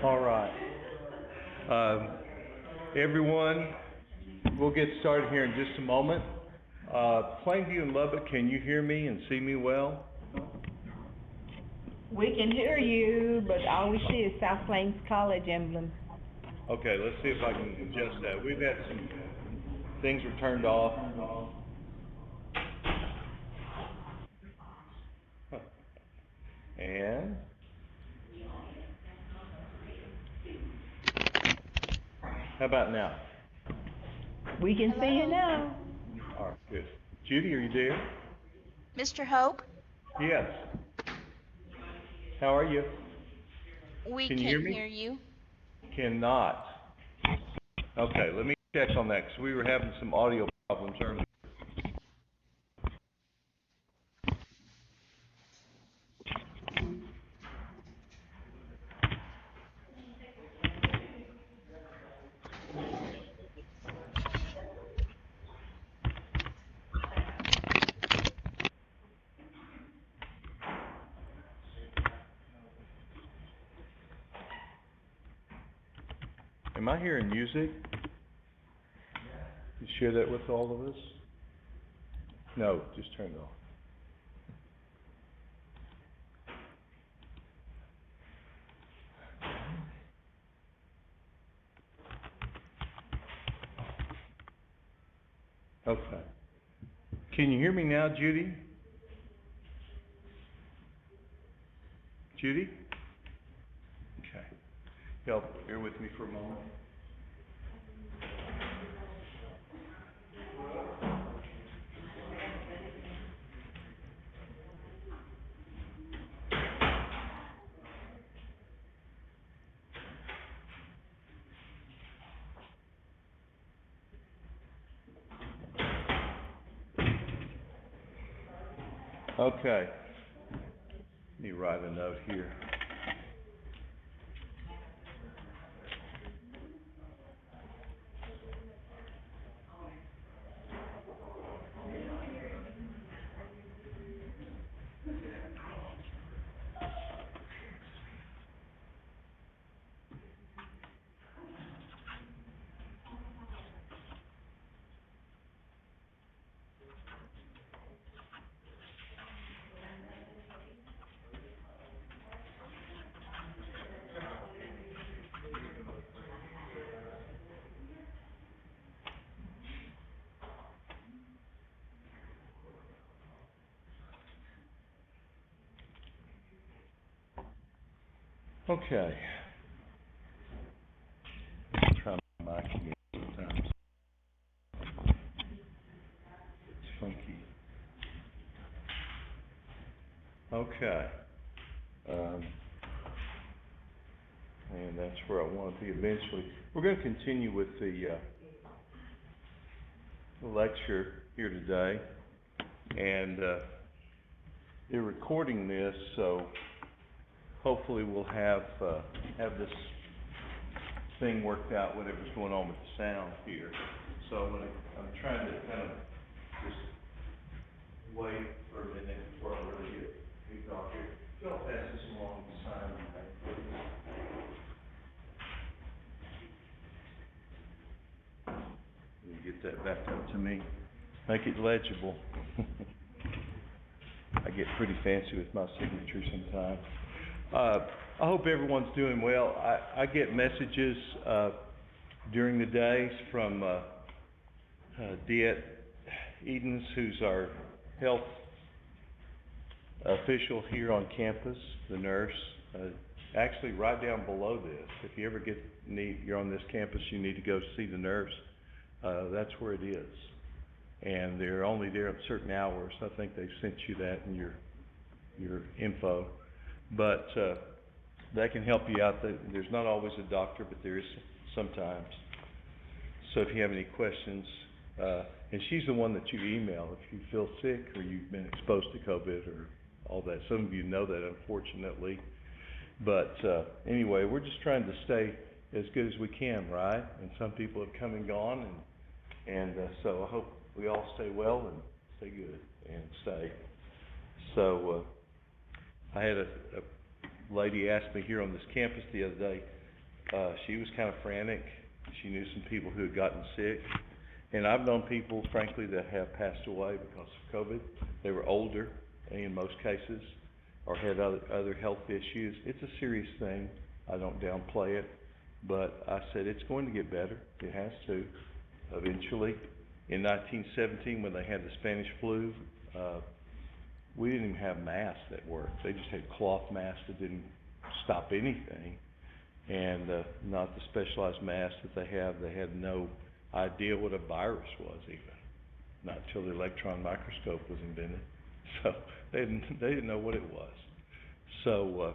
All right. Everyone, we'll get started here in just a moment. Plainview and Lubbock, can you hear me and see me well? We can hear you, but all we see is South Plains College emblem. Okay, let's see if I can adjust that. We've had some things were turned off. And how about now? We can see you now. All right, good. Judy, are you there? Mr. Hope? Yes. How are you? We Can can you hear me? hear you. Cannot. Okay, let me check on that because we were having some audio problems earlier. Am I hearing music? You share that with all of us? No, just turn it off. Okay. Can you hear me now, Judy? Judy? Okay. Y'all bear with me for a moment. Okay. Let me write a note here. Okay. Try my mic again sometimes. It's funky. Okay. And that's where I want to be eventually. We're going to continue with the lecture here today. And they're recording this, so hopefully we'll have this thing worked out, whatever's going on with the sound here. So I'm trying to kind of just wait for a minute before I really get kicked off here. If y'all pass this along to Simon, you get that back up to me. Make it legible. I get pretty fancy with my signature sometimes. I hope everyone's doing well. I get messages during the days from DeEtte Edens, who's our health official here on campus, the nurse. Actually, right down below this, if you ever you're on this campus, you need to go see the nurse. That's where it is. And they're only there at certain hours. I think they've sent you that in your info. But that can help you out. There's not always a doctor, but there is sometimes. So if you have any questions, and she's the one that you email if you feel sick or you've been exposed to COVID or all that. Some of you know that, unfortunately. But anyway, we're just trying to stay as good as we can, right? And some people have come and gone, and so I hope we all stay well and stay good and stay. So I had a lady ask me here on this campus the other day, She was kind of frantic. She knew some people who had gotten sick. And I've known people, frankly, that have passed away because of COVID. They were older, in most cases, or had other health issues. It's a serious thing. I don't downplay it. But I said, it's going to get better. It has to, eventually. In 1917, when they had the Spanish flu, we didn't even have masks that worked. They just had cloth masks that didn't stop anything. And not the specialized masks that they have. They had no idea what a virus was even, not until the electron microscope was invented. So they didn't know what it was. So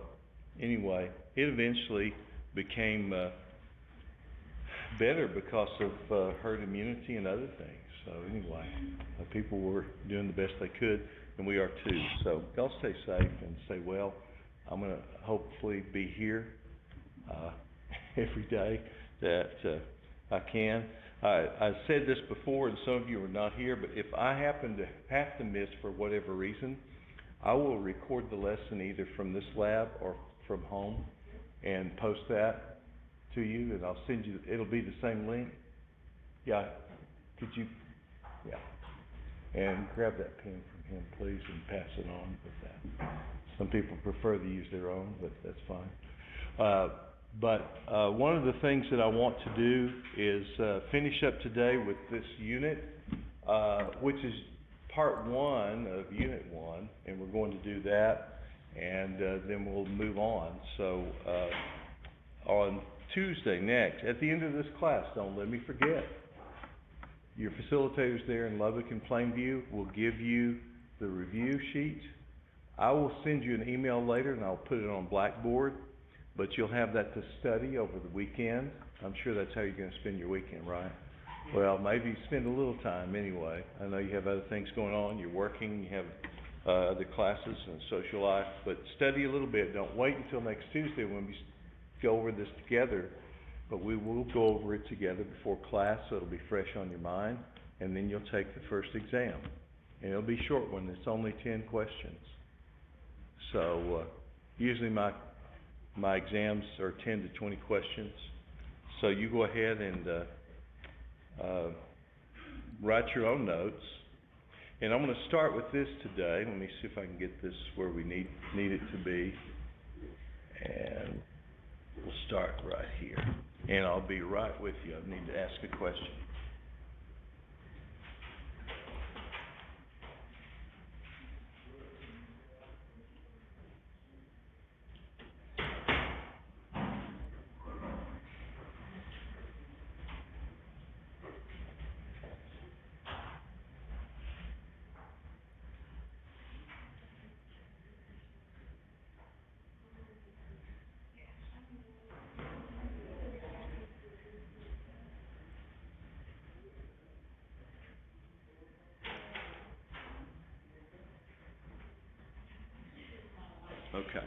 anyway, it eventually became better because of herd immunity and other things. So anyway, people were doing the best they could, and we are too. So y'all stay safe and stay well. I'm gonna hopefully be here every day that I can. I said this before, and some of you were not here, but if I happen to have to miss for whatever reason, I will record the lesson either from this lab or from home and post that to you, and I'll send you, it'll be the same link. Yeah, could you, yeah. And grab that pen from him, please, and pass it on with that. Some people prefer to use their own, but that's fine. But one of the things that I want to do is finish up today with this unit, which is part 1 of Unit 1, and we're going to do that, and then we'll move on. So on Tuesday next, at the end of this class, don't let me forget, your facilitators there in Lubbock and Plainview will give you the review sheet. I will send you an email later, and I'll put it on Blackboard. But you'll have that to study over the weekend. I'm sure that's how you're going to spend your weekend, right? Well, maybe spend a little time anyway. I know you have other things going on. You're working, you have other classes and social life. But study a little bit. Don't wait until next Tuesday when we go over this together. But we will go over it together before class, so it'll be fresh on your mind. And then you'll take the first exam. And it'll be a short one. It's only 10 questions. So usually my exams are 10 to 20 questions. So you go ahead and write your own notes. And I'm going to start with this today. Let me see if I can get this where we need it to be. And we'll start right here. And I'll be right with you. I need to ask a question. Okay.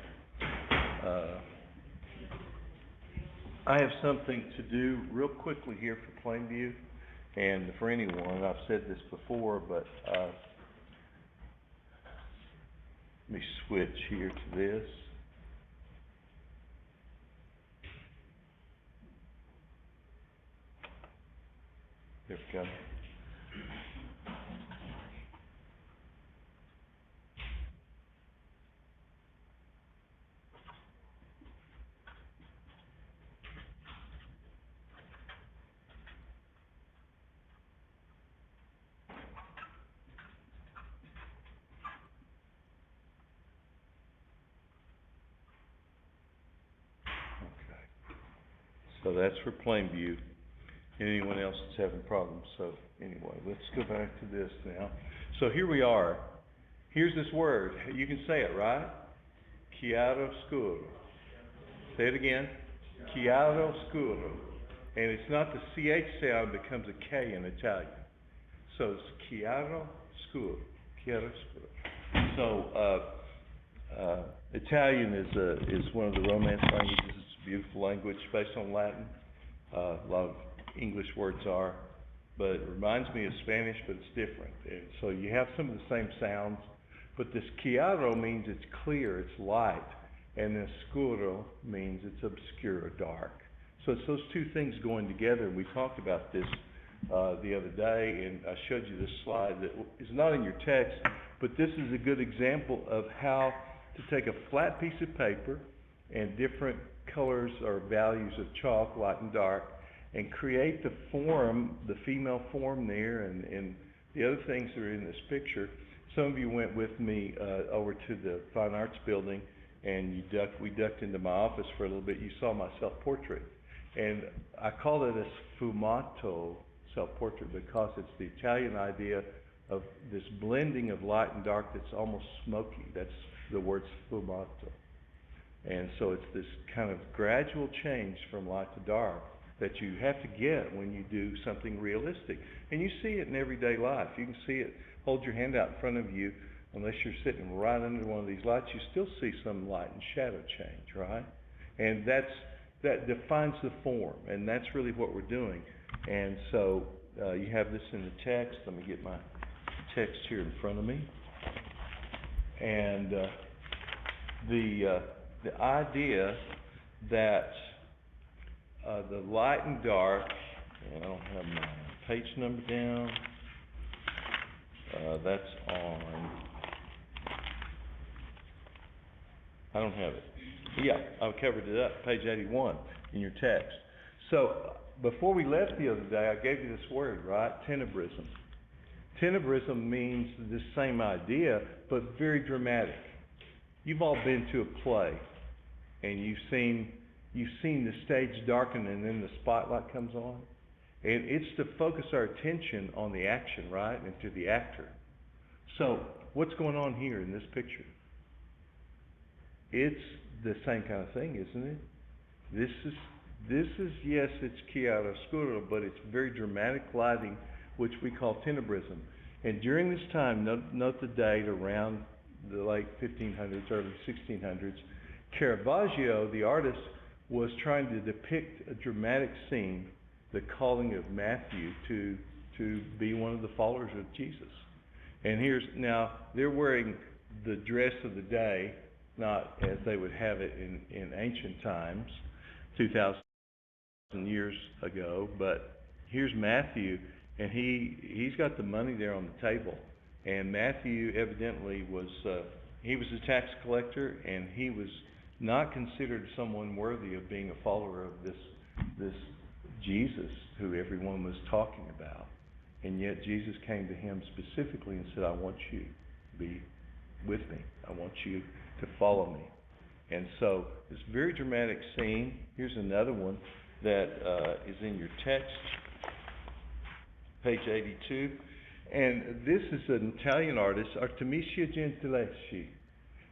I have something to do real quickly here for Plainview and for anyone. I've said this before, but let me switch here to this. There we go. So that's for Plainview. Anyone else that's having problems? So anyway, let's go back to this now. So here we are. Here's this word. You can say it, right? Chiaroscuro. Say it again. Chiaroscuro. And it's not the CH sound, it becomes a K in Italian. So it's chiaroscuro. Chiaroscuro. So Italian is one of the Romance languages. It's a beautiful language based on Latin. A lot of English words are, but it reminds me of Spanish, but it's different. And so you have some of the same sounds, but this chiaro means it's clear, it's light, and then scuro means it's obscure, dark. So it's those two things going together, and we talked about this the other day, and I showed you this slide that is not in your text, but this is a good example of how to take a flat piece of paper and different colors or values of chalk, light and dark, and create the form, the female form there, and the other things that are in this picture. Some of you went with me over to the Fine Arts Building, and we ducked into my office for a little bit. You saw my self-portrait. And I call it a sfumato self-portrait because it's the Italian idea of this blending of light and dark that's almost smoky. That's the word sfumato. And so it's this kind of gradual change from light to dark that you have to get when you do something realistic. And you see it in everyday life. You can see it, hold your hand out in front of you, unless you're sitting right under one of these lights, you still see some light and shadow change, right? And that defines the form, and that's really what we're doing. And so you have this in the text. Let me get my text here in front of me. And the idea that the light and dark, I don't have my page number down. That's on, I don't have it. Yeah, I covered it up, page 81 in your text. So before we left the other day, I gave you this word, right? Tenebrism. Tenebrism means the same idea, but very dramatic. You've all been to a play, and you've seen the stage darken, and then the spotlight comes on. And it's to focus our attention on the action, right, and to the actor. So what's going on here in this picture? It's the same kind of thing, isn't it? This is yes, it's chiaroscuro, but it's very dramatic lighting, which we call tenebrism. And during this time, note the date, around the late 1500s, early 1600s, Caravaggio, the artist, was trying to depict a dramatic scene, the calling of Matthew to be one of the followers of Jesus. And now they're wearing the dress of the day, not as they would have it in ancient times, 2,000 years ago, but here's Matthew, and he's got the money there on the table. And Matthew evidently was he was a tax collector, and he was not considered someone worthy of being a follower of this Jesus who everyone was talking about. And yet Jesus came to him specifically and said, I want you to be with me. I want you to follow me. And so this very dramatic scene, here's another one that is in your text, page 82. And this is an Italian artist, Artemisia Gentileschi.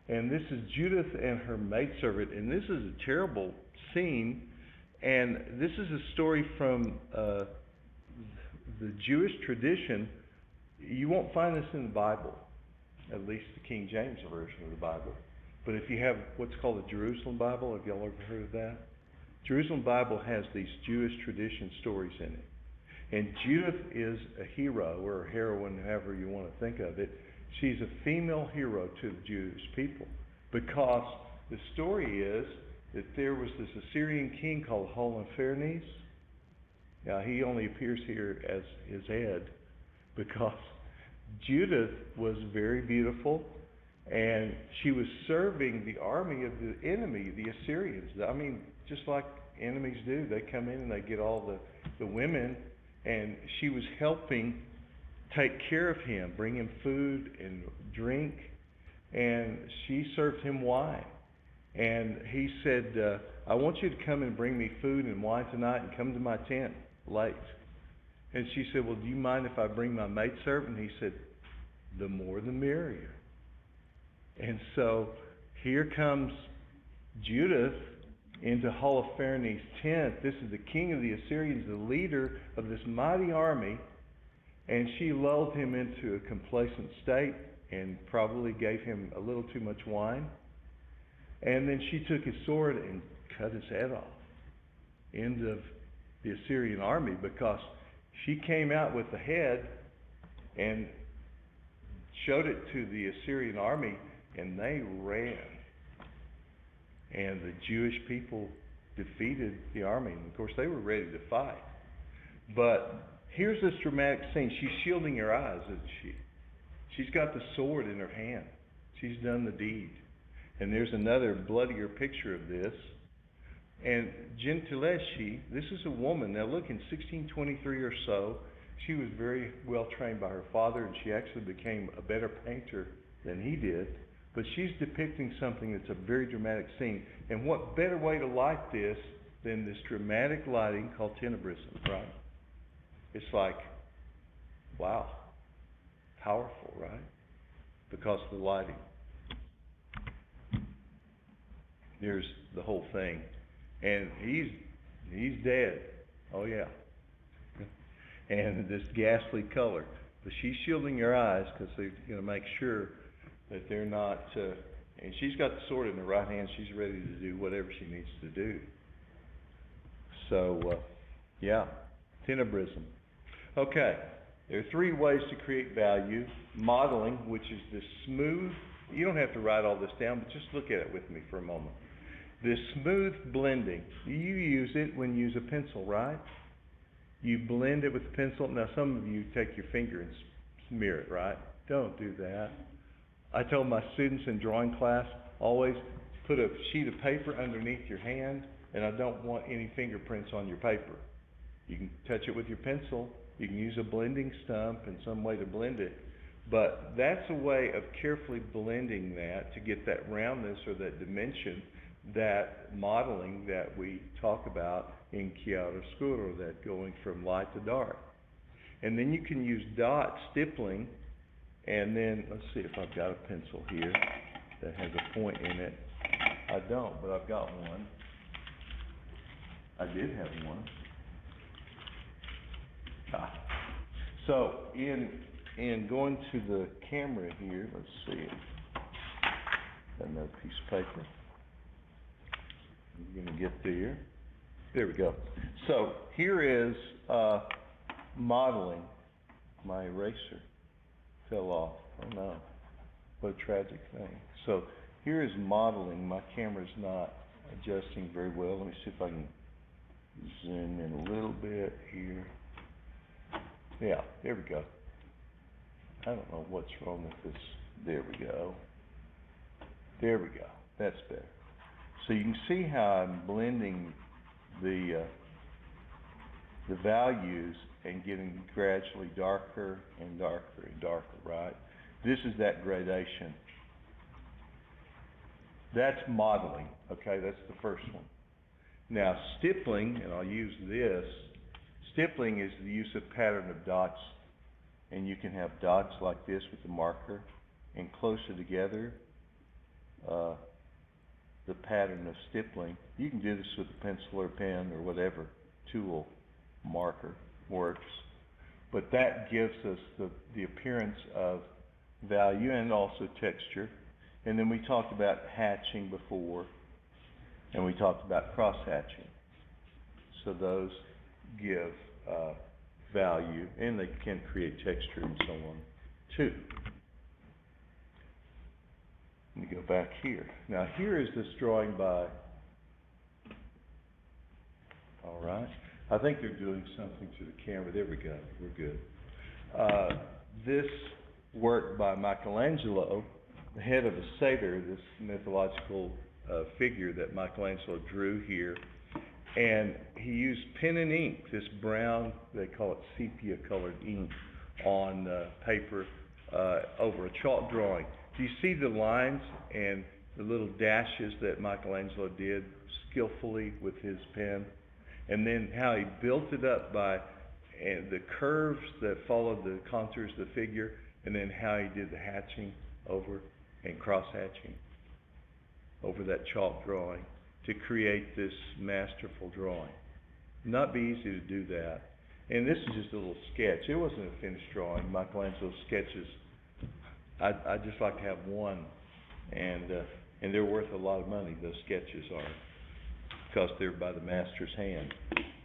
And this is Judith and her maidservant. And this is a terrible scene. And this is a story from the Jewish tradition. You won't find this in the Bible, at least the King James Version of the Bible. But if you have what's called the Jerusalem Bible, have y'all ever heard of that? Jerusalem Bible has these Jewish tradition stories in it. And Judith is a hero, or a heroine, however you want to think of it. She's a female hero to the Jewish people, because the story is that there was this Assyrian king called Holofernes. Now, he only appears here as his head because Judith was very beautiful, and she was serving the army of the enemy, the Assyrians. I mean, just like enemies do, they come in and they get all the women, and she was helping take care of him, bring him food and drink, and she served him wine. And he said, I want you to come and bring me food and wine tonight, and come to my tent late. And she said, well, do you mind if I bring my maidservant? And he said, the more the merrier. And so here comes Judith into Holofernes' tent. This is the king of the Assyrians, the leader of this mighty army. And she lulled him into a complacent state and probably gave him a little too much wine. And then she took his sword and cut his head off. End of the Assyrian army, because she came out with the head and showed it to the Assyrian army, and they ran. And the Jewish people defeated the army, and of course they were ready to fight. But here's this dramatic scene. She's shielding her eyes, isn't she? She's got the sword in her hand. She's done the deed. And there's another bloodier picture of this. And Gentileschi, this is a woman, now look, in 1623 or so, she was very well trained by her father, and she actually became a better painter than he did. But she's depicting something that's a very dramatic scene. And what better way to light this than this dramatic lighting called tenebrism, right? It's like, wow, powerful, right? Because of the lighting. There's the whole thing. And he's dead. Oh yeah. And this ghastly color. But she's shielding her eyes because they're going to make sure that they're not, and she's got the sword in her right hand. She's ready to do whatever she needs to do. So, yeah, tenebrism. Okay, there are three ways to create value. Modeling, which is this smooth, you don't have to write all this down, but just look at it with me for a moment. This smooth blending, you use it when you use a pencil, right? You blend it with the pencil. Now, some of you take your finger and smear it, right? Don't do that. I told my students in drawing class, always put a sheet of paper underneath your hand, and I don't want any fingerprints on your paper. You can touch it with your pencil. You can use a blending stump and some way to blend it. But that's a way of carefully blending that to get that roundness or that dimension, that modeling that we talk about in chiaroscuro, that going from light to dark. And then you can use dot stippling, and then let's see if I've got a pencil here that has a point in it. I don't, but I've got one. I did have one. So in going to the camera here, let's see. Got another piece of paper. I'm going to get there. There we go. So here is modeling. My eraser fell off. Oh no. What a tragic thing. So here is modeling. My camera's not adjusting very well. Let me see if I can zoom in a little bit here. Yeah, there we go. I don't know what's wrong with this. There we go. There we go. That's better. So you can see how I'm blending the values and getting gradually darker and darker and darker, right? This is that gradation. That's modeling, okay? That's the first one. Now, stippling, and I'll use this. Stippling is the use of pattern of dots, and you can have dots like this with the marker, and closer together, the pattern of stippling. You can do this with a pencil or pen or whatever tool, marker, works. But that gives us the appearance of value and also texture. And then we talked about hatching before, and we talked about cross-hatching. So those give value, and they can create texture and so on too. Let me go back here. Now here is this drawing by, all right. I think they're doing something to the camera. There we go. We're good. This work by Michelangelo, the head of a satyr, this mythological figure that Michelangelo drew here. And he used pen and ink, this brown, they call it sepia colored ink, on paper over a chalk drawing. Do you see the lines and the little dashes that Michelangelo did skillfully with his pen? And then how he built it up by the curves that followed the contours of the figure, and then how he did the hatching over and cross-hatching over that chalk drawing to create this masterful drawing. Not be easy to do that. And this is just a little sketch. It wasn't a finished drawing. Michelangelo's sketches, I'd just like to have one. And they're worth a lot of money, those sketches are, because they're by the master's hand,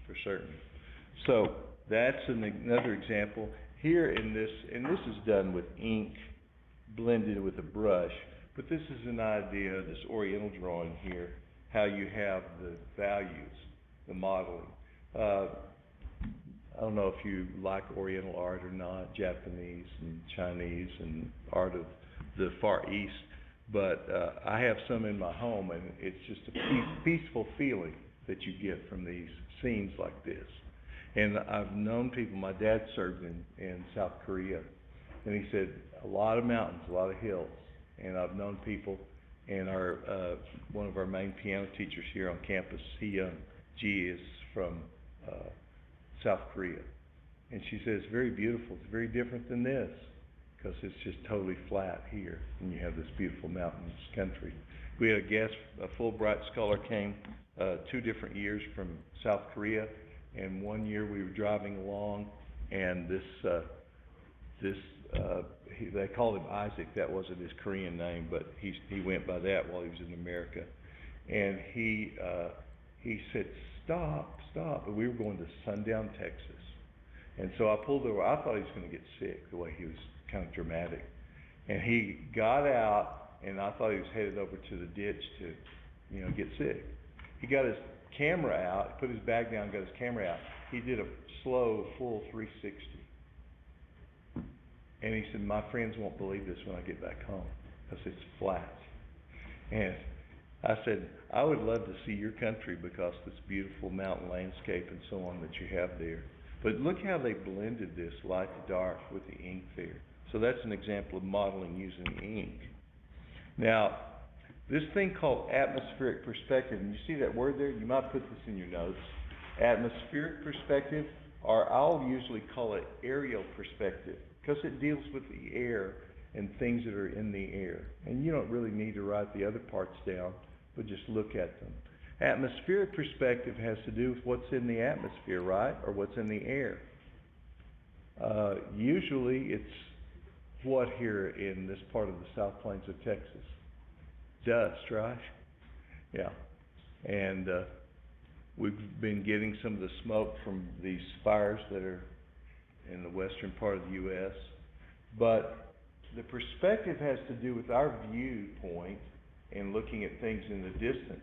for certain. So that's another example. Here in this, and this is done with ink blended with a brush, but this is an idea, this oriental drawing here, how you have the values, the modeling. I don't know if you like Oriental art or not, Japanese and Chinese and art of the Far East, but I have some in my home, and it's just a peaceful feeling that you get from these scenes like this. And I've known people, my dad served in South Korea, and he said a lot of mountains, a lot of hills, and I've known people, and our one of our main piano teachers here on campus, Hee-Young Ji, is from South Korea, and she says it's very beautiful. It's very different than this because it's just totally flat here, and you have this beautiful mountainous country. We had a guest, a Fulbright scholar, came 2 different years from South Korea, and one year we were driving along, and they called him Isaac. That wasn't his Korean name, but he went by that while he was in America, and he said, "Stop, stop!" And we were going to Sundown, Texas, and so I pulled over. I thought he was going to get sick the way he was kind of dramatic, and he got out, and I thought he was headed over to the ditch to, get sick. He got his camera out, put his bag down, got his camera out. He did a slow, full 360, and he said, "My friends won't believe this when I get back home because it's flat." And I said, "I would love to see your country because this beautiful mountain landscape and so on that you have there. But look how they blended this light to dark with the ink there." So that's an example of modeling using ink. Now, this thing called atmospheric perspective, and you see that word there? You might put this in your notes. Atmospheric perspective, or I'll usually call it aerial perspective, because it deals with the air and things that are in the air. And you don't really need to write the other parts down, but just look at them. Atmospheric perspective has to do with what's in the atmosphere, right? Or what's in the air. Usually it's what here in this part of the South Plains of Texas? Dust, right? Yeah. And we've been getting some of the smoke from these fires that are in the western part of the U.S. But the perspective has to do with our viewpoint and looking at things in the distance,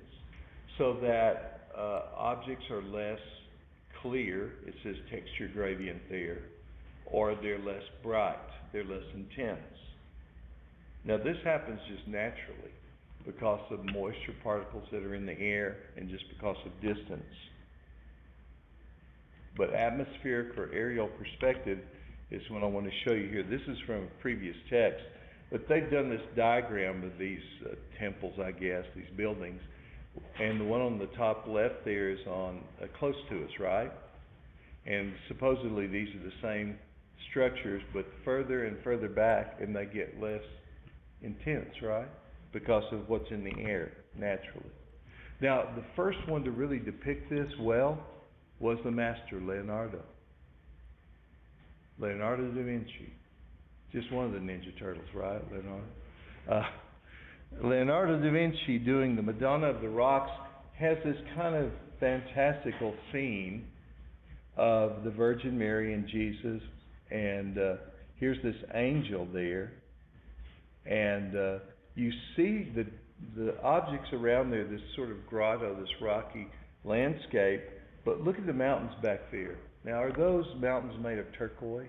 so that objects are less clear. It says texture gradient there, or they're less bright, they're less intense. Now this happens just naturally because of moisture particles that are in the air and just because of distance. But atmospheric or aerial perspective is what I want to show you here. This is from a previous text, but they've done this diagram of these temples, I guess, these buildings, and the one on the top left there is on close to us, right? And supposedly these are the same structures, but further and further back, and they get less intense, right? Because of what's in the air, naturally. Now, the first one to really depict this well was the master, Leonardo. Leonardo da Vinci. Just one of the Ninja Turtles, right, Leonardo? Leonardo da Vinci doing the Madonna of the Rocks has this kind of fantastical scene of the Virgin Mary and Jesus, and here's this angel there, and you see the objects around there, this sort of grotto, this rocky landscape, but look at the mountains back there. Now, are those mountains made of turquoise?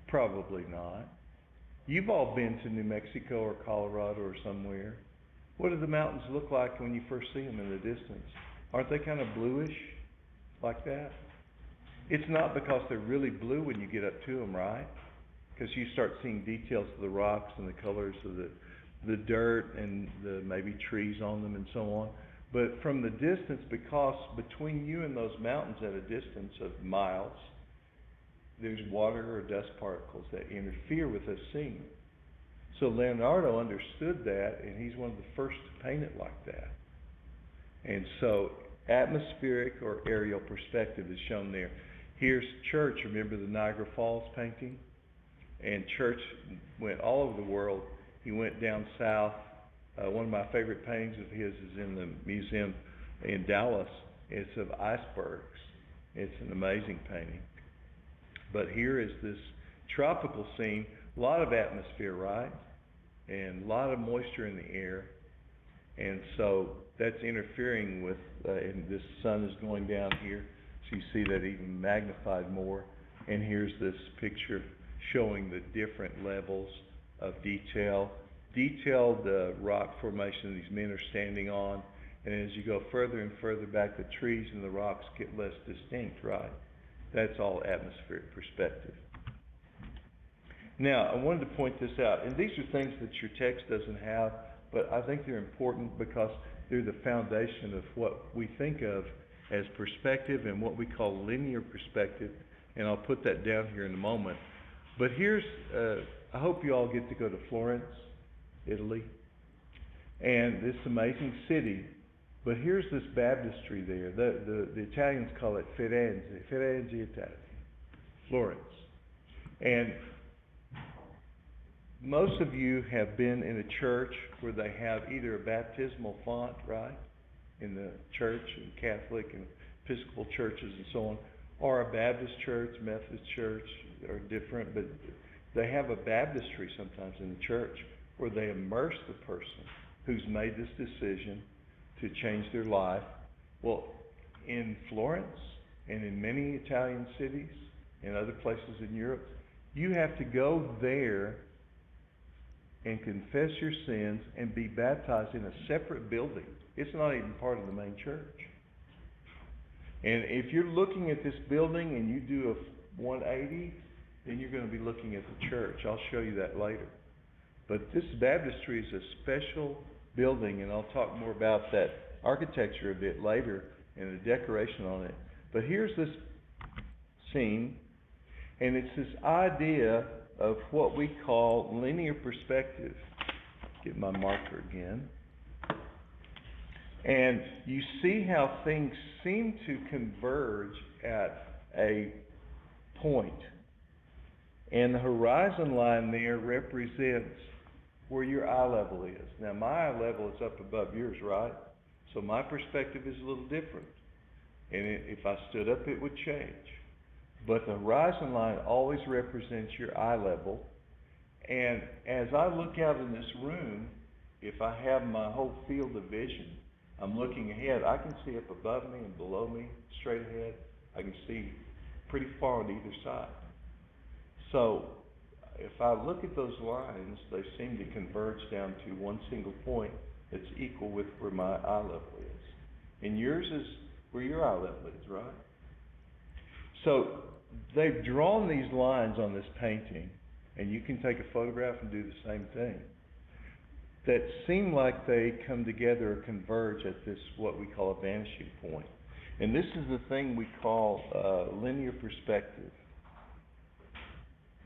Probably not. You've all been to New Mexico or Colorado or somewhere. What do the mountains look like when you first see them in the distance? Aren't they kind of bluish like that? It's not because they're really blue when you get up to them, right? Because you start seeing details of the rocks and the colors of the dirt and the maybe trees on them and so on. But from the distance, because between you and those mountains at a distance of miles, there's water or dust particles that interfere with us seeing. So Leonardo understood that, and he's one of the first to paint it like that. And so atmospheric or aerial perspective is shown there. Here's Church. Remember the Niagara Falls painting? And Church went all over the world. He went down south. One of my favorite paintings of his is in the museum in Dallas. It's of icebergs. It's an amazing painting. But here is this tropical scene, a lot of atmosphere, right? And a lot of moisture in the air. And so that's interfering with, and this sun is going down here, so you see that even magnified more. And here's this picture showing the different levels of detail. Detailed rock formation these men are standing on, and as you go further and further back, the trees and the rocks get less distinct, right? That's all atmospheric perspective. Now, I wanted to point this out, and these are things that your text doesn't have, but I think they're important because they're the foundation of what we think of as perspective and what we call linear perspective, and I'll put that down here in a moment. But here's, I hope you all get to go to Florence, Italy, and this amazing city, but here's this baptistry there. The Italians call it Firenze Italia, Florence. And most of you have been in a church where they have either a baptismal font, right, in the church, and Catholic and Episcopal churches and so on, or a Baptist church, Methodist church, are different, but they have a baptistry sometimes in the church where they immerse the person who's made this decision to change their life. Well, in Florence and in many Italian cities and other places in Europe, you have to go there and confess your sins and be baptized in a separate building. It's not even part of the main church. And if you're looking at this building and you do a 180, then you're going to be looking at the church. I'll show you that later. But this baptistry is a special building, and I'll talk more about that architecture a bit later and the decoration on it. But here's this scene, and it's this idea of what we call linear perspective. Get my marker again. And you see how things seem to converge at a point. And the horizon line there represents where your eye level is. Now, my eye level is up above yours, right? So my perspective is a little different. And if I stood up, it would change. But the horizon line always represents your eye level. And as I look out in this room, if I have my whole field of vision, I'm looking ahead, I can see up above me and below me, straight ahead. I can see pretty far on either side. So if I look at those lines, they seem to converge down to one single point that's equal with where my eye level is. And yours is where your eye level is, right? So they've drawn these lines on this painting, and you can take a photograph and do the same thing, that seem like they come together or converge at this, what we call a vanishing point. And this is the thing we call linear perspective.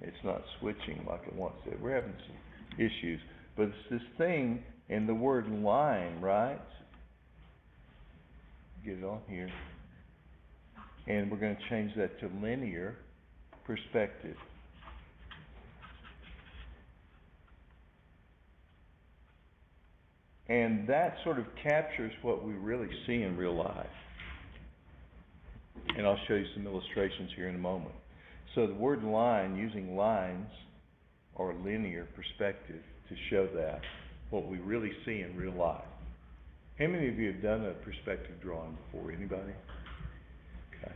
It's not switching like it once did. We're having some issues. But it's this thing, and the word line, right? Get it on here. And we're going to change that to linear perspective. And that sort of captures what we really see in real life. And I'll show you some illustrations here in a moment. So the word line, using lines or linear perspective to show that, what we really see in real life. How many of you have done a perspective drawing before? Anybody? Okay.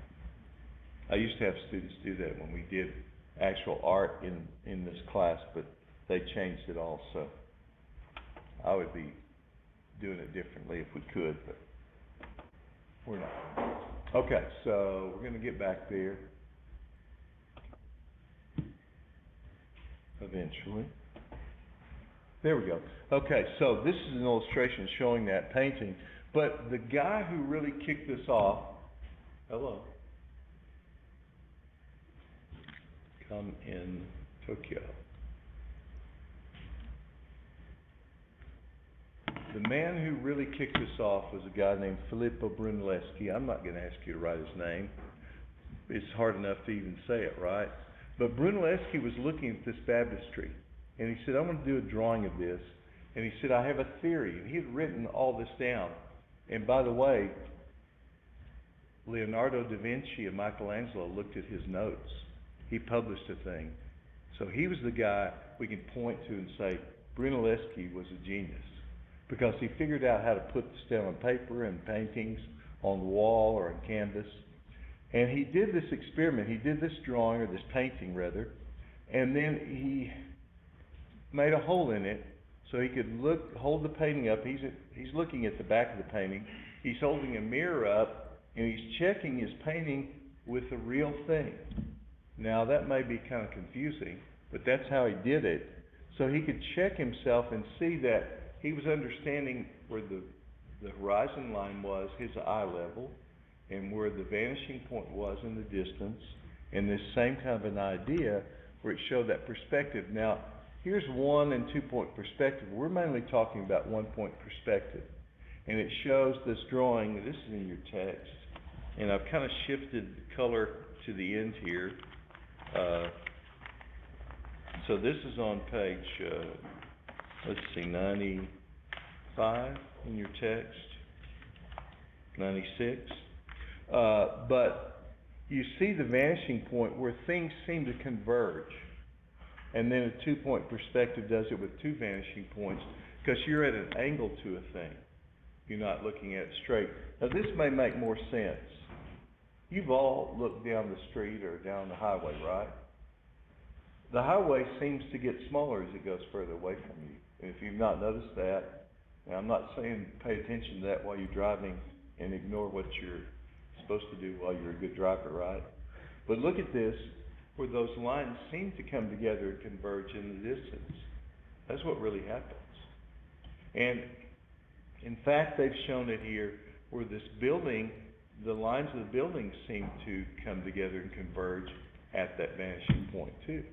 I used to have students do that when we did actual art in this class, but they changed it all, so I would be doing it differently if we could, but we're not. Okay, so we're going to get back there eventually. There we go. Okay, so this is an illustration showing that painting, but the guy who really kicked this off, hello, come in Tokyo. The man who really kicked this off was a guy named Filippo Brunelleschi. I'm not going to ask you to write his name. It's hard enough to even say it, right? But Brunelleschi was looking at this baptistry, and he said, I want to do a drawing of this. And he said, I have a theory. And he had written all this down. And by the way, Leonardo da Vinci and Michelangelo looked at his notes. He published a thing. So he was the guy we can point to and say, Brunelleschi was a genius. because he figured out how to put this down on paper and paintings on the wall or on canvas. And he did this experiment, he did this drawing, or this painting rather, and then he made a hole in it so he could hold the painting up. He's looking at the back of the painting. He's holding a mirror up and he's checking his painting with the real thing. Now that may be kind of confusing, but that's how he did it. So he could check himself and see that he was understanding where the horizon line was, his eye level, and where the vanishing point was in the distance, and this same kind of an idea where it showed that perspective. Now, here's 1 and 2 point perspective. We're mainly talking about 1 point perspective. And it shows this drawing, this is in your text, and I've kind of shifted the color to the end here. So this is on page, let's see, 95 in your text, 96. But you see the vanishing point where things seem to converge. And then a 2 point perspective does it with 2 vanishing points, because you're at an angle to a thing. You're not looking at it straight. Now this may make more sense. You've all looked down the street or down the highway, right? The highway seems to get smaller as it goes further away from you. And if you've not noticed that, and I'm not saying pay attention to that while you're driving and ignore what you're supposed to do while you're a good driver, right? But look at this, where those lines seem to come together and converge in the distance. That's what really happens. And in fact, they've shown it here where this building, the lines of the building seem to come together and converge at that vanishing point too.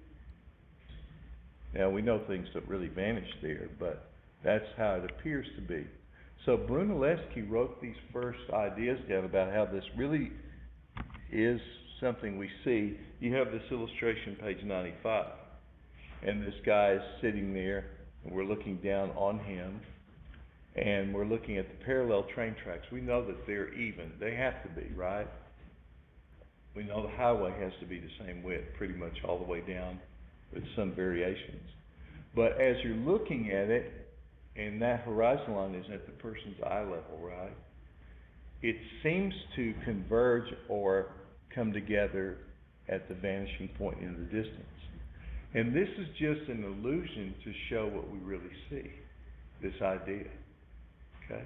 Now we know things don't really vanish there, but that's how it appears to be. So Brunelleschi wrote these first ideas down about how this really is something we see. You have this illustration, page 95, and this guy is sitting there, and we're looking down on him, and we're looking at the parallel train tracks. We know that they're even. They have to be, right? We know the highway has to be the same width pretty much all the way down with some variations. But as you're looking at it, and that horizon line is at the person's eye level, right? It seems to converge or come together at the vanishing point in the distance. And this is just an illusion to show what we really see, this idea. Okay?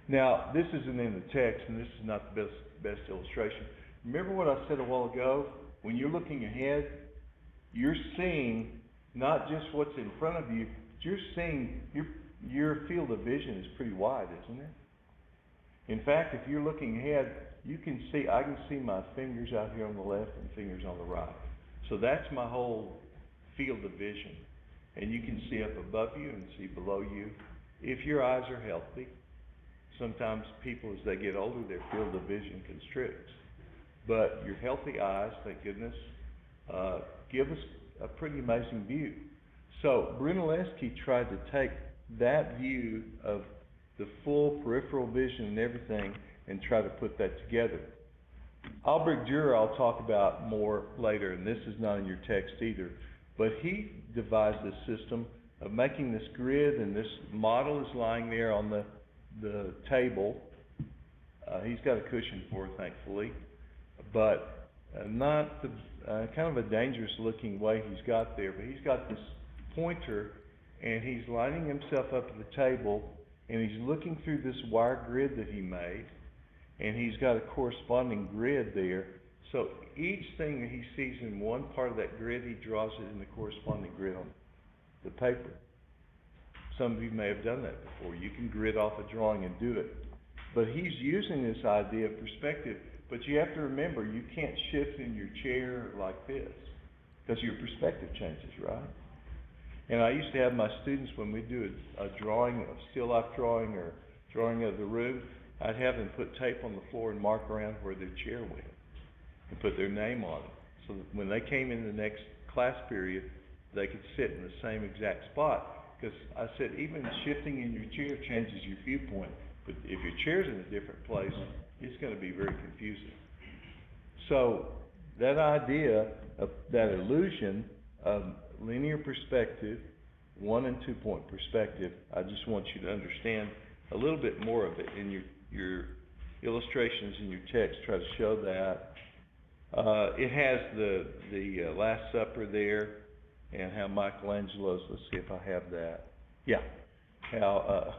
Now, this isn't in the text, and this is not the best illustration. Remember what I said a while ago? When you're looking ahead, you're seeing not just what's in front of you, you're seeing, your field of vision is pretty wide, isn't it? In fact, if you're looking ahead, you can see, I can see my fingers out here on the left and fingers on the right. So that's my whole field of vision. And you can see up above you and see below you. If your eyes are healthy, sometimes people as they get older, their field of vision constricts. But your healthy eyes, thank goodness, give us a pretty amazing view. So Brunelleschi tried to take that view of the full peripheral vision and everything and try to put that together. Albrecht Dürer I'll talk about more later, and this is not in your text either, but he devised this system of making this grid, and this model is lying there on the table. He's got a cushion for it, thankfully, but not the kind of a dangerous looking way he's got there, but he's got this pointer and he's lining himself up at the table and he's looking through this wire grid that he made, and he's got a corresponding grid there. So each thing that he sees in one part of that grid, he draws it in the corresponding grid on the paper. Some of you may have done that before. You can grid off a drawing and do it. But he's using this idea of perspective. But you have to remember, you can't shift in your chair like this, because your perspective changes, right? And I used to have my students, when we do a drawing, a still life drawing or drawing of the room, I'd have them put tape on the floor and mark around where their chair went and put their name on it. So that when they came in the next class period, they could sit in the same exact spot. Because I said, even shifting in your chair changes your viewpoint. But if your chair's in a different place, it's going to be very confusing. So that idea of that illusion of linear perspective 1 and 2 point perspective, I just want you to understand a little bit more of it in your illustrations in your text. Try to show that. It has the Last Supper there, and how Michelangelo's. Let's see if I have that. Yeah, how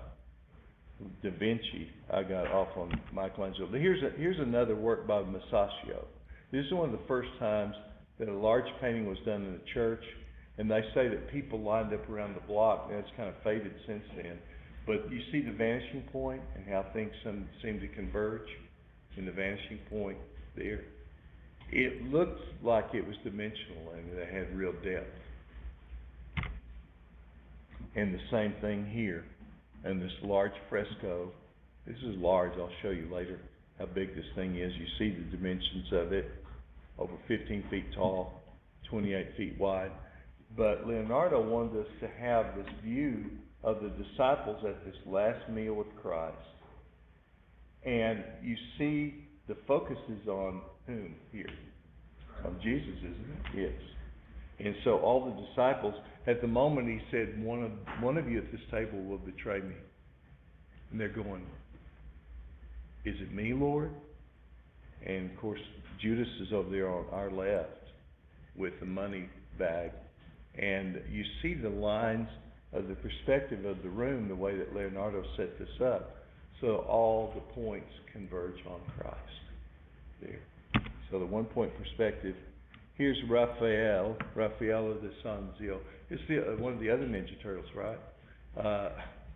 Da Vinci. I got off on Michelangelo. But here's another work by Masaccio. This is one of the first times that a large painting was done in a church, and they say that people lined up around the block, and it's kind of faded since then. But you see the vanishing point and how things seem to converge in the vanishing point there. It looks like it was dimensional and it had real depth. And the same thing here. And this large fresco, this is large, I'll show you later how big this thing is. You see the dimensions of it, over 15 feet tall, 28 feet wide. But Leonardo wanted us to have this view of the disciples at this last meal with Christ. And you see the focus is on whom here? On Jesus, isn't it? Yes. And so all the disciples, at the moment he said, one of you at this table will betray me. And they're going, is it me, Lord? And of course, Judas is over there on our left with the money bag. And you see the lines of the perspective of the room, the way that Leonardo set this up. So all the points converge on Christ there. So the 1 point perspective. Here's Raphael of the San Zio. It's one of the other Ninja Turtles, right?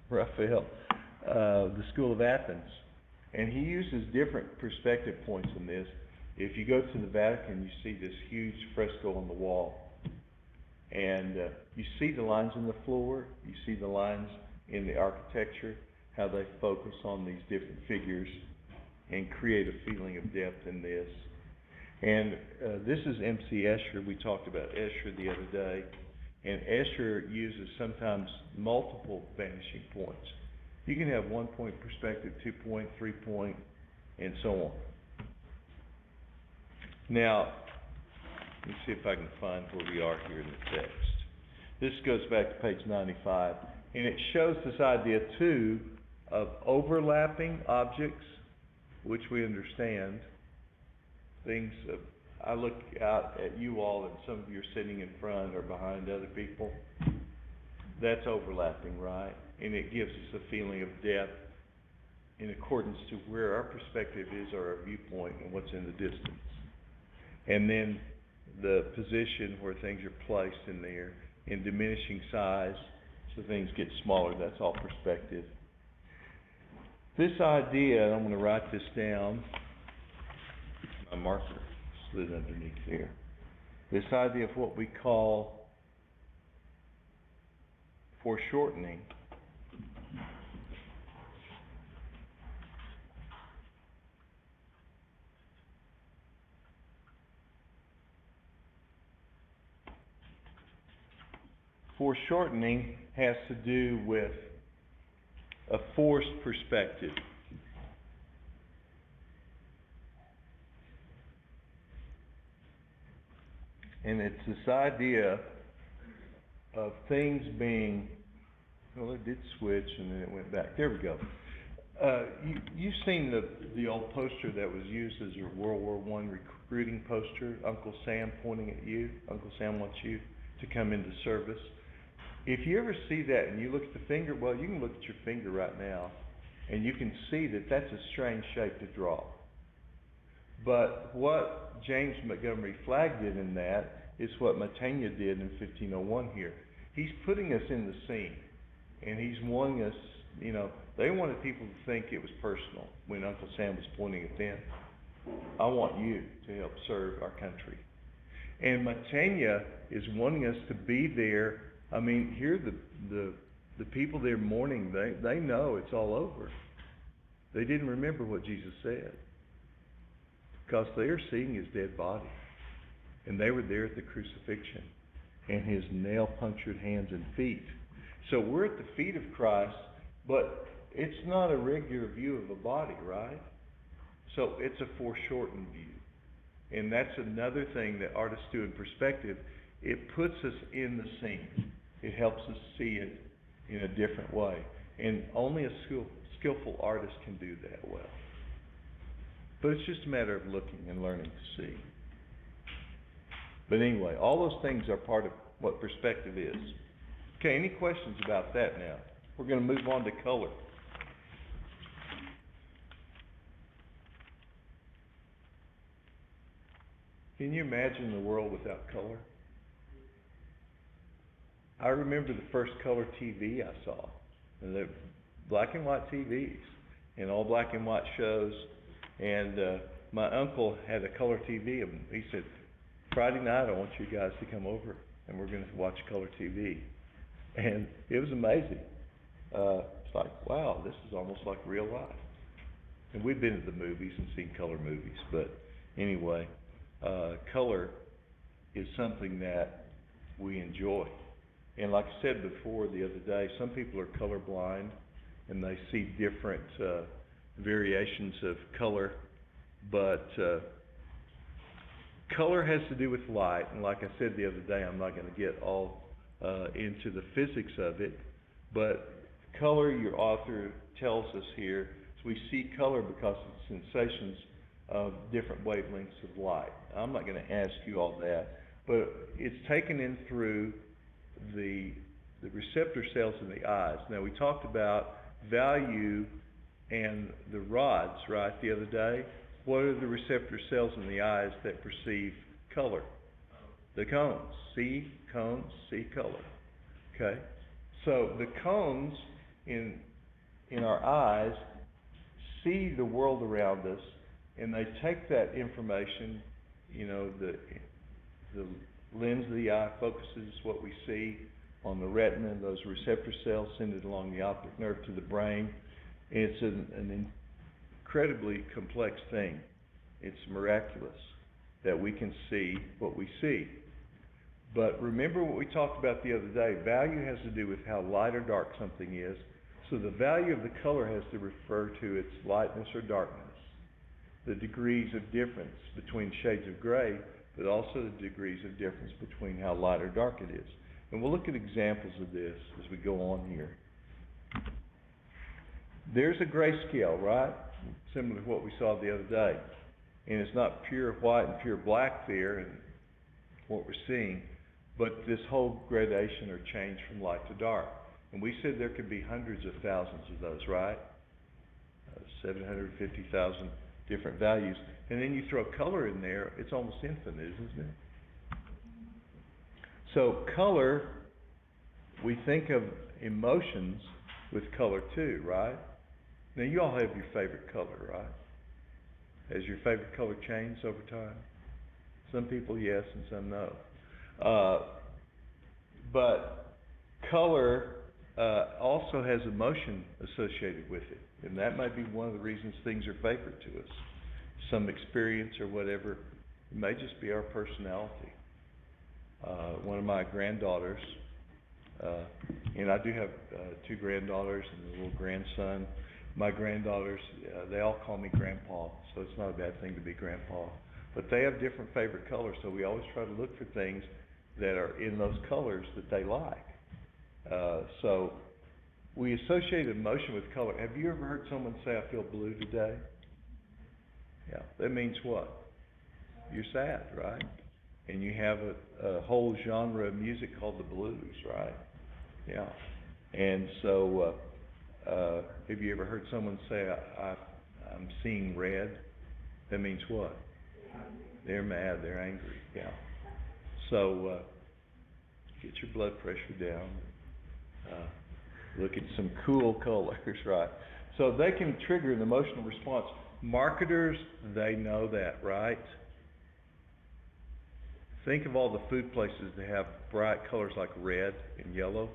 Raphael, the School of Athens. And he uses different perspective points in this. If you go to the Vatican, you see this huge fresco on the wall. And you see the lines in the floor, you see the lines in the architecture, how they focus on these different figures and create a feeling of depth in this. And this is M.C. Escher. We talked about Escher the other day. And Escher uses sometimes multiple vanishing points. You can have 1 point perspective, 2 point, 3 point, and so on. Now, let me see if I can find where we are here in the text. This goes back to page 95. And it shows this idea, too, of overlapping objects, which we understand. Things, I look out at you all and some of you are sitting in front or behind other people. That's overlapping, right? And it gives us a feeling of depth in accordance to where our perspective is or our viewpoint and what's in the distance. And then the position where things are placed in there in diminishing size, so things get smaller. That's all perspective. This idea, and I'm going to write this down. My marker slid underneath there. This idea of what we call foreshortening. Foreshortening has to do with a forced perspective. And it's this idea of things being, well, it did switch and then it went back. There we go. You've seen the old poster that was used as your World War I recruiting poster, Uncle Sam pointing at you. Uncle Sam wants you to come into service. If you ever see that and you look at the finger, well, you can look at your finger right now and you can see that that's a strange shape to draw. But what James Montgomery Flagg did in that is what Mantegna did in 1501 here. He's putting us in the scene, and he's wanting us, they wanted people to think it was personal when Uncle Sam was pointing at them. I want you to help serve our country. And Mantegna is wanting us to be there. I mean, here the people there mourning, they know it's all over. They didn't remember what Jesus said, because they are seeing his dead body. And they were there at the crucifixion and his nail-punctured hands and feet. So we're at the feet of Christ, but it's not a regular view of a body, right? So it's a foreshortened view. And that's another thing that artists do in perspective. It puts us in the scene. It helps us see it in a different way. And only a skillful artist can do that well. But it's just a matter of looking and learning to see. But anyway, all those things are part of what perspective is. Okay, any questions about that now? We're going to move on to color. Can you imagine the world without color? I remember the first color TV I saw. And they're black and white TVs and all black and white shows. And my uncle had a color TV, and he said, Friday night I want you guys to come over and we're going to watch color TV. And it was amazing. It's like, wow, this is almost like real life. And we've been to the movies and seen color movies, but anyway, color is something that we enjoy. And like I said before the other day, some people are colorblind and they see different variations of color, but color has to do with light. And like I said the other day, I'm not going to get all into the physics of it, but color, your author tells us here, is we see color because of sensations of different wavelengths of light. I'm not going to ask you all that, but it's taken in through the receptor cells in the eyes. Now, we talked about value and the rods, right, the other day. What are the receptor cells in the eyes that perceive color? The cones. See cones, see color. Okay? So the cones in our eyes see the world around us, and they take that information, you know, the lens of the eye focuses what we see on the retina, and those receptor cells send it along the optic nerve to the brain. And it's an incredibly complex thing. It's miraculous that we can see what we see. But remember what we talked about the other day. Value has to do with how light or dark something is. So the value of the color has to refer to its lightness or darkness. The degrees of difference between shades of gray, but also the degrees of difference between how light or dark it is. And we'll look at examples of this as we go on here. There's a grayscale, right? Similar to what we saw the other day. And it's not pure white and pure black there and what we're seeing, but this whole gradation or change from light to dark. And we said there could be hundreds of thousands of those, right? 750,000 different values. And then you throw color in there, it's almost infinite, isn't it? So color, we think of emotions with color too, right? Now you all have your favorite color, right? Has your favorite color changed over time? Some people yes and some no. But color also has emotion associated with it. And that might be one of the reasons things are favorite to us. Some experience or whatever. It may just be our personality. One of my granddaughters, and I do have two granddaughters and a little grandson. My granddaughters, they all call me Grandpa, so it's not a bad thing to be Grandpa. But they have different favorite colors, so we always try to look for things that are in those colors that they like. So we associate emotion with color. Have you ever heard someone say, I feel blue today? Yeah, that means what? You're sad, right? And you have a whole genre of music called the blues, right? Yeah. And so, have you ever heard someone say, I'm seeing red? That means what? They're mad, they're angry, yeah. So, get your blood pressure down. Look at some cool colors, right? So they can trigger an emotional response. Marketers, they know that, right? Think of all the food places that have bright colors like red and yellow.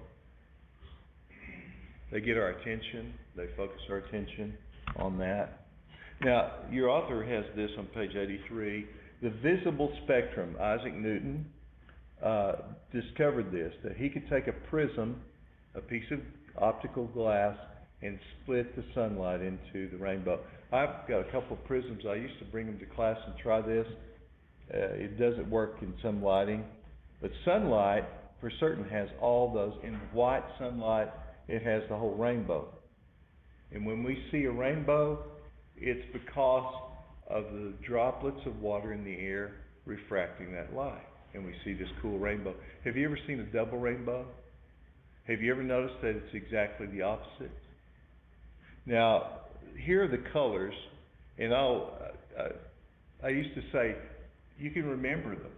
They get our attention. They focus our attention on that. Now, your author has this on page 83. The visible spectrum. Isaac Newton discovered this, that he could take a prism, a piece of optical glass, and split the sunlight into the rainbow. I've got a couple of prisms. I used to bring them to class and try this. It doesn't work in some lighting, but sunlight for certain has all those. In white sunlight, it has the whole rainbow. And when we see a rainbow, it's because of the droplets of water in the air refracting that light. And we see this cool rainbow. Have you ever seen a double rainbow? Have you ever noticed that it's exactly the opposite? Now, here are the colors, and I used to say, you can remember them,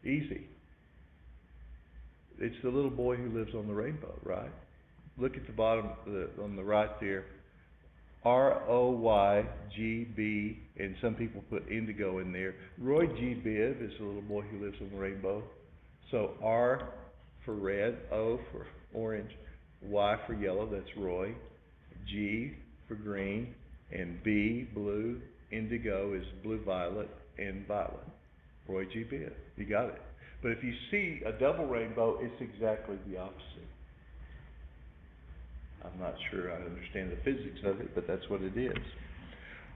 easy. It's the little boy who lives on the rainbow, right? Look at the bottom, on the right there, R-O-Y-G-B, and some people put indigo in there. Roy G. Biv is the little boy who lives on the rainbow. So R for red, O for orange, Y for yellow, that's Roy, G for green, and B, blue, indigo is blue-violet, and violet. Roy G. Biv, you got it. But if you see a double rainbow, it's exactly the opposite. I'm not sure I understand the physics of it, but that's what it is.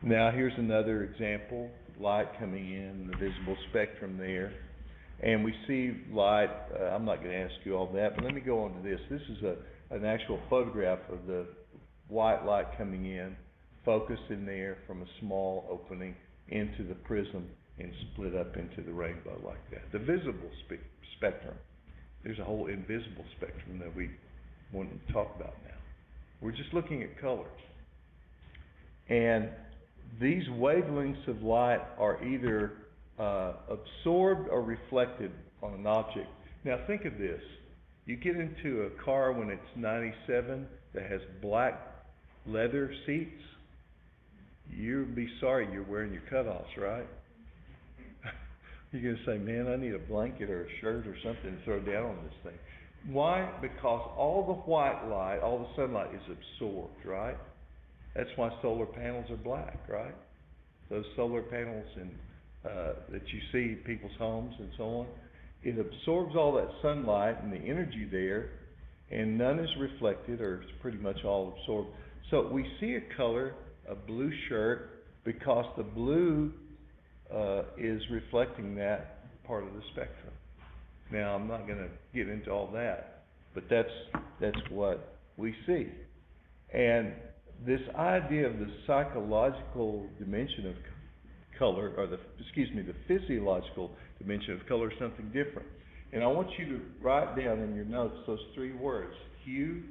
Now here's another example, light coming in, the visible spectrum there. And we see light, I'm not going to ask you all that, but let me go on to this. This is an actual photograph of the white light coming in, focused in there from a small opening into the prism and split up into the rainbow like that. The visible spectrum. There's a whole invisible spectrum that we want to talk about now. We're just looking at colors. And these wavelengths of light are either absorbed or reflected on an object. Now think of this. You get into a car when it's 97 that has black leather seats. You'd be sorry you're wearing your cutoffs, right? You're going to say, man, I need a blanket or a shirt or something to throw down on this thing. Why? Because all the white light, all the sunlight is absorbed, right? That's why solar panels are black, right? Those solar panels that you see in people's homes and so on, it absorbs all that sunlight and the energy there, and none is reflected, or it's pretty much all absorbed. So we see a color, a blue shirt, because the blue is reflecting that part of the spectrum. Now, I'm not going to get into all that, but that's what we see. And this idea of the psychological dimension of color, or the physiological dimension of color is something different. And I want you to write down in your notes those three words: hue,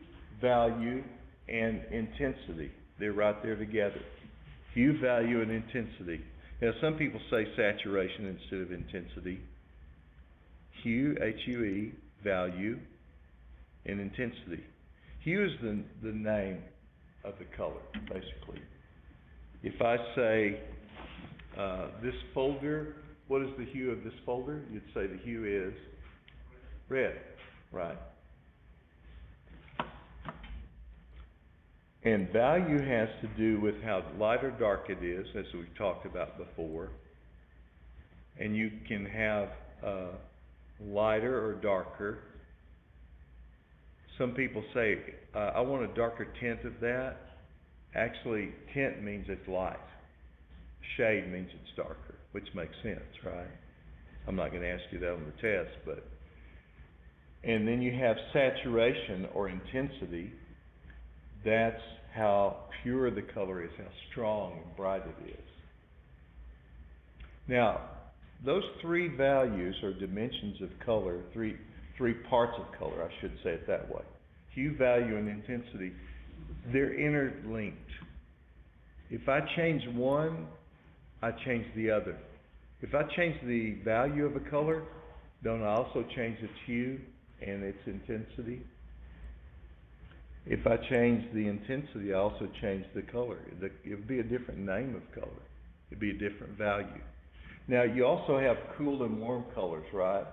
value, and intensity. They're right there together. Hue, value, and intensity. Now, some people say saturation instead of intensity. Hue, H-U-E, value, and intensity. Hue is the name of the color, basically. If I say this folder, what is the hue of this folder? You'd say the hue is red, right? And value has to do with how light or dark it is, as we talked about before. And you can have lighter or darker. Some people say, I want a darker tint of that. Actually, tint means it's light. Shade means it's darker, which makes sense, right? I'm not going to ask you that on the test, but... And then you have saturation or intensity. That's how pure the color is, how strong and bright it is. Now, those three values or dimensions of color, three parts of color, I should say it that way. Hue, value, and intensity, they're interlinked. If I change one, I change the other. If I change the value of a color, don't I also change its hue and its intensity? If I change the intensity, I also change the color. It would be a different name of color. It would be a different value. Now, you also have cool and warm colors, right?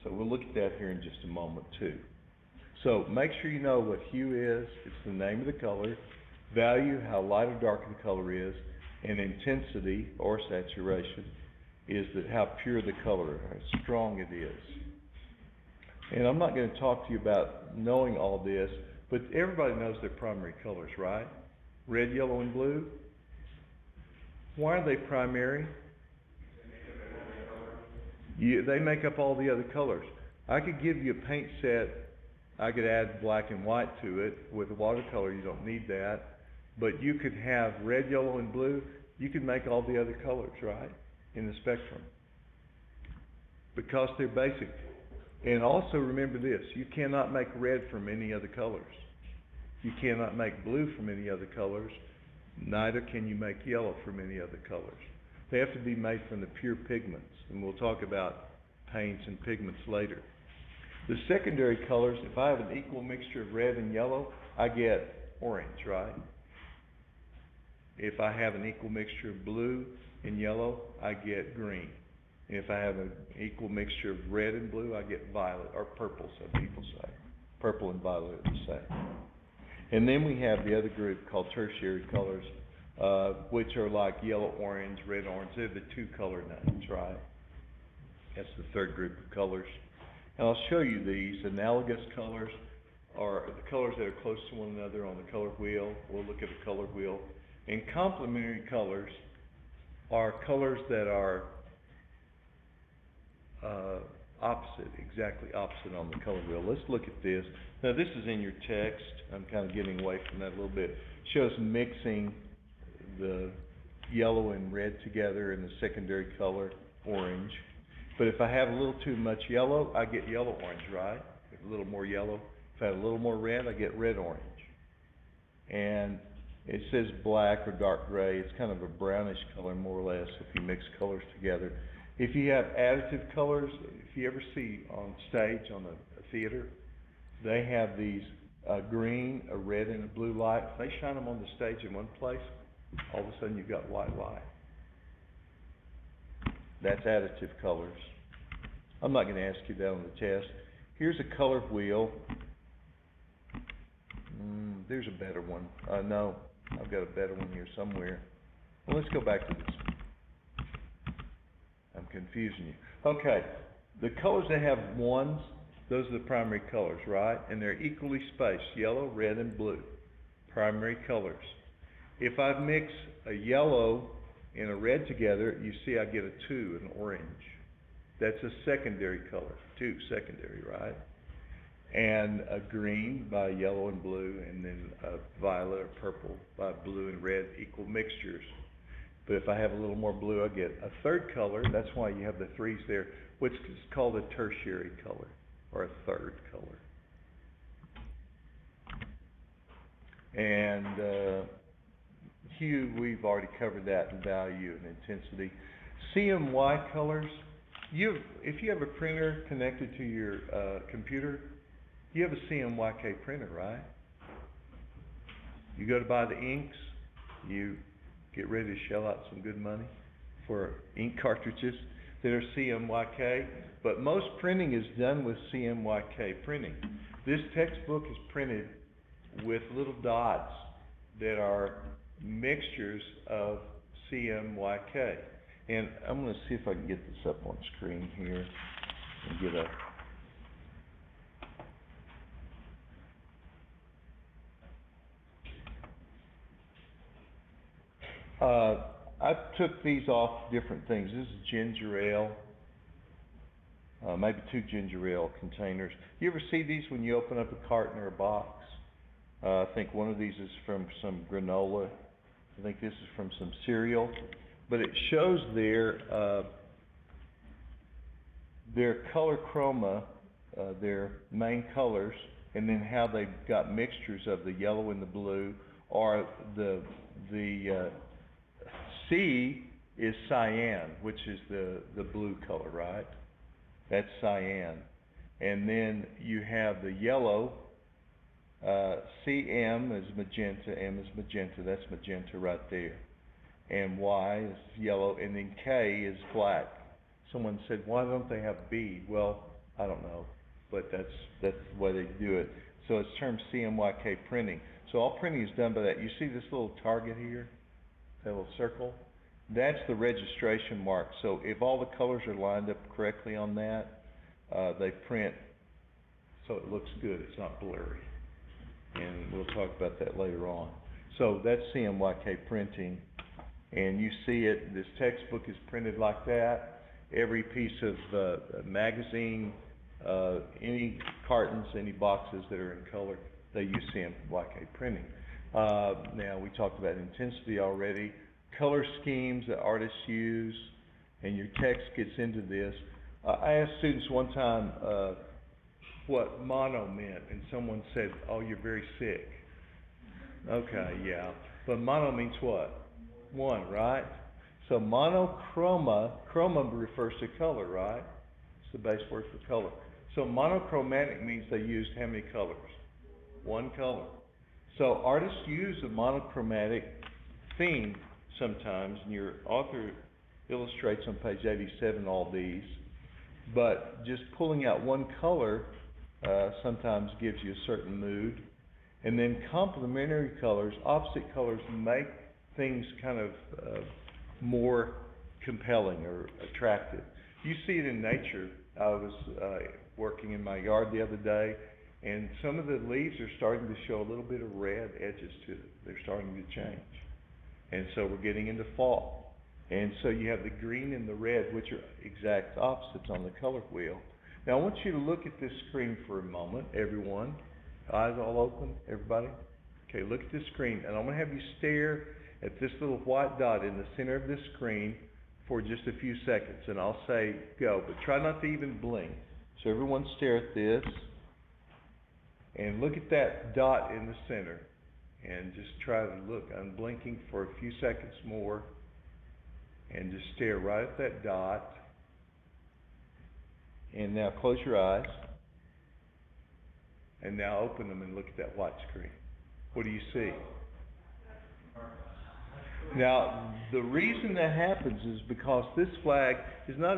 So we'll look at that here in just a moment, too. So make sure you know what hue is. It's the name of the color. Value, how light or dark the color is. And intensity, or saturation, is that how pure the color, how strong it is. And I'm not going to talk to you about knowing all this, but everybody knows their primary colors, right? Red, yellow, and blue. Why are they primary? They make up all the other colors. I could give you a paint set, I could add black and white to it. With watercolor, you don't need that. But you could have red, yellow, and blue. You could make all the other colors, right, in the spectrum, because they're basic. And also remember this, you cannot make red from any other colors. You cannot make blue from any other colors. Neither can you make yellow from any other colors. They have to be made from the pure pigments, and we'll talk about paints and pigments later. The secondary colors, if I have an equal mixture of red and yellow, I get orange, right? If I have an equal mixture of blue and yellow, I get green. And if I have an equal mixture of red and blue, I get violet, or purple, some people say. Purple and violet are the same. And then we have the other group called tertiary colors, which are like yellow, orange, red, orange. They're the two color names, right? That's the third group of colors. And I'll show you these. Analogous colors are the colors that are close to one another on the color wheel. We'll look at a color wheel. And complementary colors are colors that are opposite, exactly opposite on the color wheel. Let's look at this. Now this is in your text. I'm kind of getting away from that a little bit. It shows mixing the yellow and red together in the secondary color, orange. But if I have a little too much yellow, I get yellow-orange, right? A little more yellow. If I have a little more red, I get red-orange. And it says black or dark gray. It's kind of a brownish color, more or less, if you mix colors together. If you have additive colors, if you ever see on stage, on a theater, they have these green, a red, and a blue light. If they shine them on the stage in one place, all of a sudden you've got white light. That's additive colors. I'm not going to ask you that on the test. Here's a color wheel. There's a better one. No, I've got a better one here somewhere. Well, let's go back to this one. I'm confusing you. Okay, the colors that have ones, those are the primary colors, right? And they're equally spaced, yellow, red, and blue. Primary colors. If I mix a yellow and a red together, you see I get a 2, an orange. That's a secondary color, 2, secondary, right? And a green by yellow and blue, and then a violet or purple by blue and red, equal mixtures. But if I have a little more blue, I get a third color. That's why you have the 3s there, which is called a tertiary color, or a third color. And hue, we've already covered that in value and intensity. CMY colors, if you have a printer connected to your computer, you have a CMYK printer, right? You go to buy the inks, you get ready to shell out some good money for ink cartridges that are CMYK, but most printing is done with CMYK printing. This textbook is printed with little dots that are mixtures of CMYK. And I'm going to see if I can get this up on screen here and get a I took these off different things. This is ginger ale, maybe 2 ginger ale containers. You ever see these when you open up a carton or a box? I think one of these is from some granola. I think this is from some cereal. But it shows their color chroma, their main colors, and then how they've got mixtures of the yellow and the blue, or the C is cyan, which is the blue color, right? That's cyan. And then you have the yellow, CM is magenta, M is magenta, that's magenta right there. And Y is yellow, and then K is black. Someone said, why don't they have B? Well, I don't know, but that's the way they do it. So it's termed CMYK printing. So all printing is done by that. You see this little target here, that little circle? That's the registration mark. So if all the colors are lined up correctly on that, they print so it looks good, it's not blurry. And we'll talk about that later on. So that's CMYK printing. And you see it, this textbook is printed like that. Every piece of magazine any cartons, any boxes that are in color, they use CMYK printing. Now, we talked about intensity already, color schemes that artists use, and your text gets into this. I asked students one time, what mono meant, and someone said, oh, you're very sick. Okay, yeah, but mono means what? One, right? So monochroma, chroma refers to color, right? It's the base word for color. So monochromatic means they used how many colors? One color. So artists use a monochromatic theme sometimes, and your author illustrates on page 87 all these, but just pulling out one color sometimes gives you a certain mood. And then complementary colors, opposite colors, make things kind of more compelling or attractive. You see it in nature. I was working in my yard the other day, and some of the leaves are starting to show a little bit of red edges to them. They're starting to change. And so we're getting into fall. And so you have the green and the red, which are exact opposites on the color wheel. Now I want you to look at this screen for a moment, everyone. Eyes all open, everybody? Okay, look at this screen, and I'm going to have you stare at this little white dot in the center of this screen for just a few seconds, and I'll say go, but try not to even blink. So everyone stare at this, and look at that dot in the center, and just try to look unblinking for a few seconds more, and just stare right at that dot. And now close your eyes. And now open them and look at that white screen. What do you see? Now, the reason that happens is because this flag is not,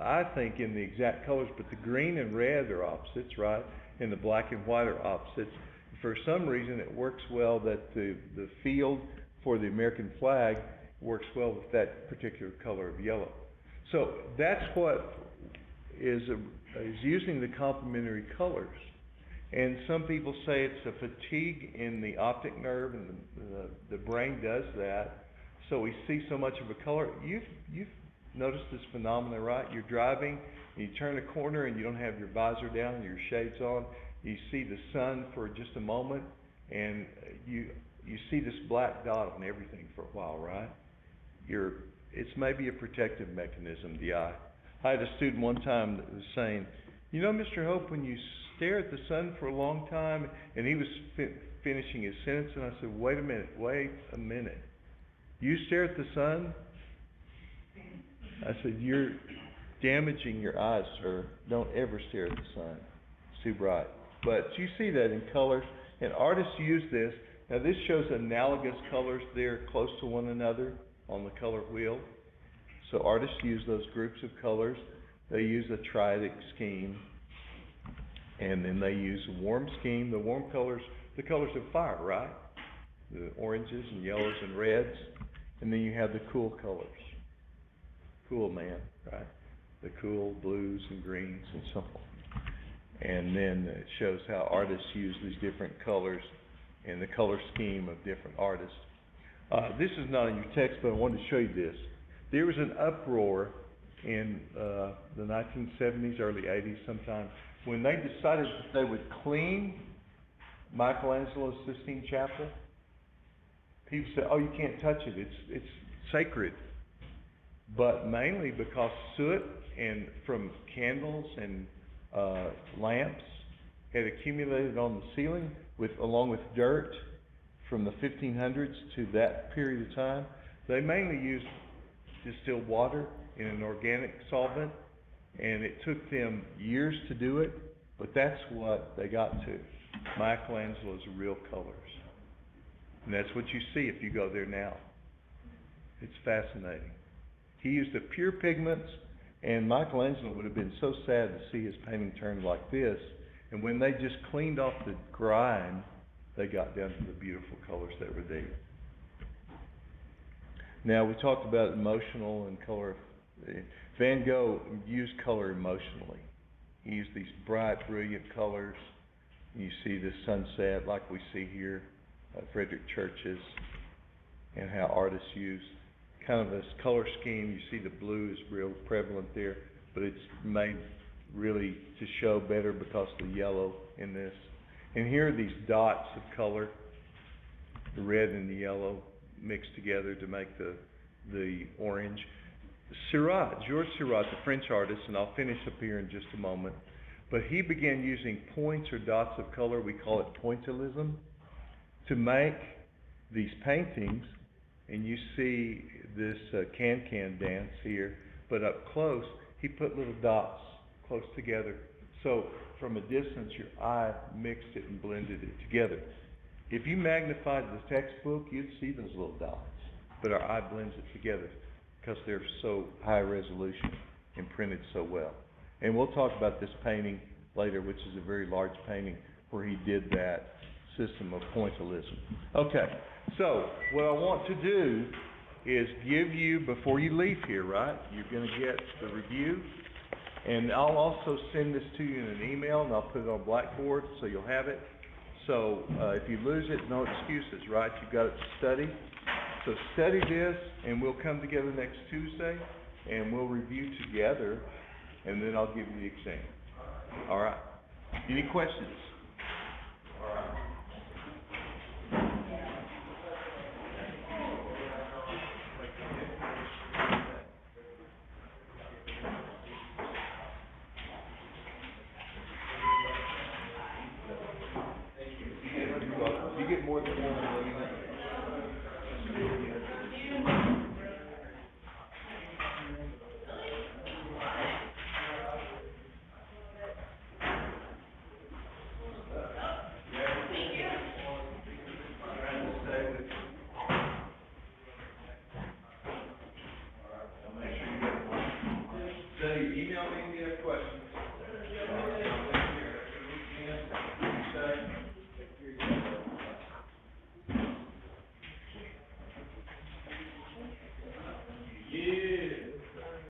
I think, in the exact colors, but the green and red are opposites, right? And the black and white are opposites. For some reason, it works well that the field for the American flag works well with that particular color of yellow. So that's what is using the complementary colors. And some people say it's a fatigue in the optic nerve, and the brain does that. So we see so much of a color. You've noticed this phenomenon, right? You're driving, and you turn a corner, and you don't have your visor down and your shades on. You see the sun for just a moment, and you see this black dot on everything for a while, right? It's maybe a protective mechanism, the eye. I had a student one time that was saying, you know, Mr. Hope, when you stare at the sun for a long time, and he was finishing his sentence, and I said, wait a minute. You stare at the sun? I said, you're damaging your eyes, sir. Don't ever stare at the sun. It's too bright. But you see that in colors, and artists use this. Now this shows analogous colors there close to one another on the color wheel. So artists use those groups of colors. They use a triadic scheme, and then they use a warm scheme. The warm colors, the colors of fire, right? The oranges and yellows and reds. And then you have the cool colors. Cool man, right? The cool blues and greens and so on. And then it shows how artists use these different colors and the color scheme of different artists. This is not in your text, but I wanted to show you this. There was an uproar in the 1970s, early 80s sometime, when they decided that they would clean Michelangelo's Sistine Chapel. People said, oh, you can't touch it, it's sacred. But mainly because soot and from candles and lamps had accumulated on the ceiling along with dirt from the 1500s to that period of time. They mainly used distilled water in an organic solvent, and it took them years to do it, but that's what they got to. Michelangelo's real colors. And that's what you see if you go there now. It's fascinating. He used the pure pigments, and Michelangelo would have been so sad to see his painting turn like this. And when they just cleaned off the grime, they got down to the beautiful colors that were there. Now, we talked about emotional and color. Van Gogh used color emotionally. He used these bright, brilliant colors. You see the sunset like we see here at Frederick Church's, and how artists use kind of this color scheme. You see the blue is real prevalent there, but it's made really to show better because of the yellow in this. And here are these dots of color, the red and the yellow mixed together to make the orange. Seurat, Georges Seurat, the French artist, and I'll finish up here in just a moment, but he began using points or dots of color, we call it pointillism, to make these paintings. And you see this can-can dance here, but up close, he put little dots close together. So from a distance, your eye mixed it and blended it together. If you magnified the textbook, you'd see those little dots, but our eye blends it together because they're so high resolution and printed so well. And we'll talk about this painting later, which is a very large painting where he did that system of pointillism. Okay, so what I want to do is give you, before you leave here, right, you're going to get the review, and I'll also send this to you in an email, and I'll put it on Blackboard so you'll have it. So if you lose it, no excuses, right? You've got it to study. So study this, and we'll come together next Tuesday, and we'll review together, and then I'll give you the exam. All right? Any questions? All right. You get more than one.